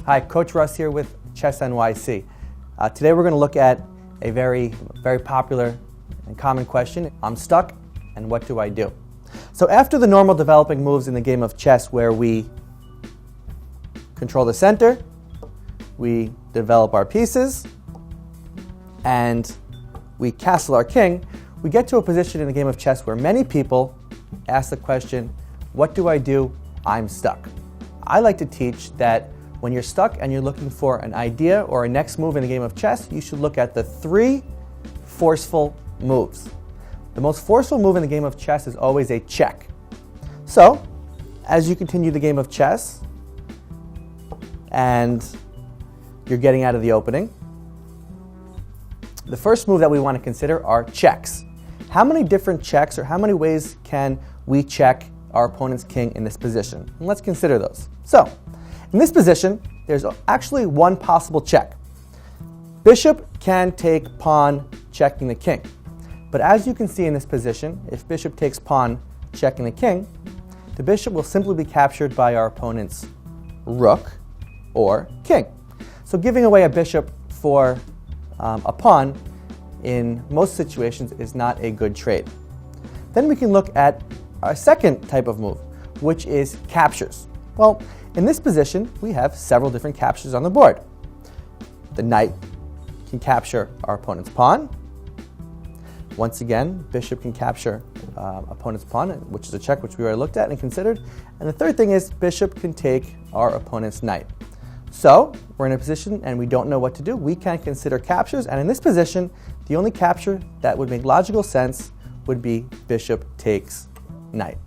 Hi, Coach Russ here with Chess NYC. Today we're going to look at a very popular and common question. I'm stuck, and what do I do? So after the normal developing moves in the game of chess where we control the center, we develop our pieces, and we castle our king, we get to a position in the game of chess where many people ask the question, what do I do? I'm stuck. I like to teach that when you're stuck and you're looking for an idea or a next move in a game of chess, you should look at the 3 forceful moves. The most forceful move in the game of chess is always a check. So, as you continue the game of chess and you're getting out of the opening, the first move that we want to consider are checks. How many different checks or how many ways can we check our opponent's king in this position? And let's consider those. So, in this position, there's actually one possible check. Bishop can take pawn checking the king. But as you can see in this position, if bishop takes pawn checking the king, the bishop will simply be captured by our opponent's rook or king. So giving away a bishop for a pawn in most situations is not a good trade. Then we can look at our second type of move, which is captures. Well, in this position, we have several different captures on the board. The knight can capture our opponent's pawn. Once again, bishop can capture opponent's pawn, which is a check which we already looked at and considered. And the third thing is bishop can take our opponent's knight. So we're in a position and we don't know what to do. We can consider captures, and in this position, the only capture that would make logical sense would be bishop takes knight.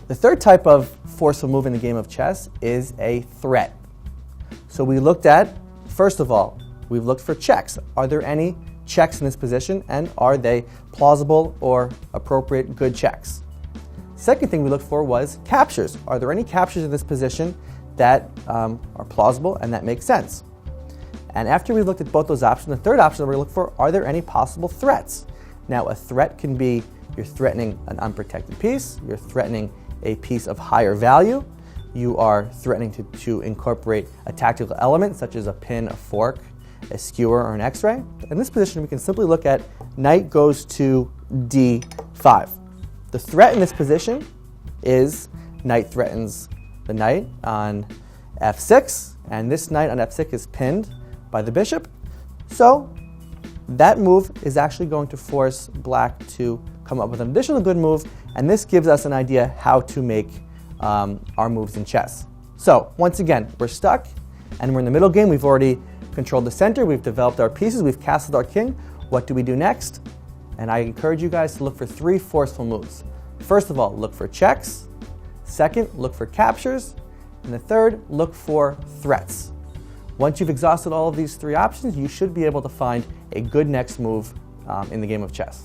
The third type of forceful move in the game of chess is a threat. So we looked at, first of all, we've looked for checks. Are there any checks in this position, and are they plausible or appropriate good checks? Second thing we looked for was captures. Are there any captures in this position that are plausible and that make sense? And after we looked at both those options, the third option that we're going to look for, are there any possible threats? Now, a threat can be you're threatening an unprotected piece, you're threatening a piece of higher value, you are threatening to incorporate a tactical element such as a pin, a fork, a skewer, or an x-ray. In this position, we can simply look at knight goes to d5. The threat in this position is knight threatens the knight on f6, and this knight on f6 is pinned by the bishop. So that move is actually going to force black to come up with an additional good move, and this gives us an idea how to make our moves in chess. So once again, we're stuck and we're in the middle game. We've already controlled the center, we've developed our pieces, we've castled our king. What do we do next? And I encourage you guys to look for 3 forceful moves. First of all, look for checks. Second, look for captures. And the third, look for threats. Once you've exhausted all of these 3 options, you should be able to find a good next move in the game of chess.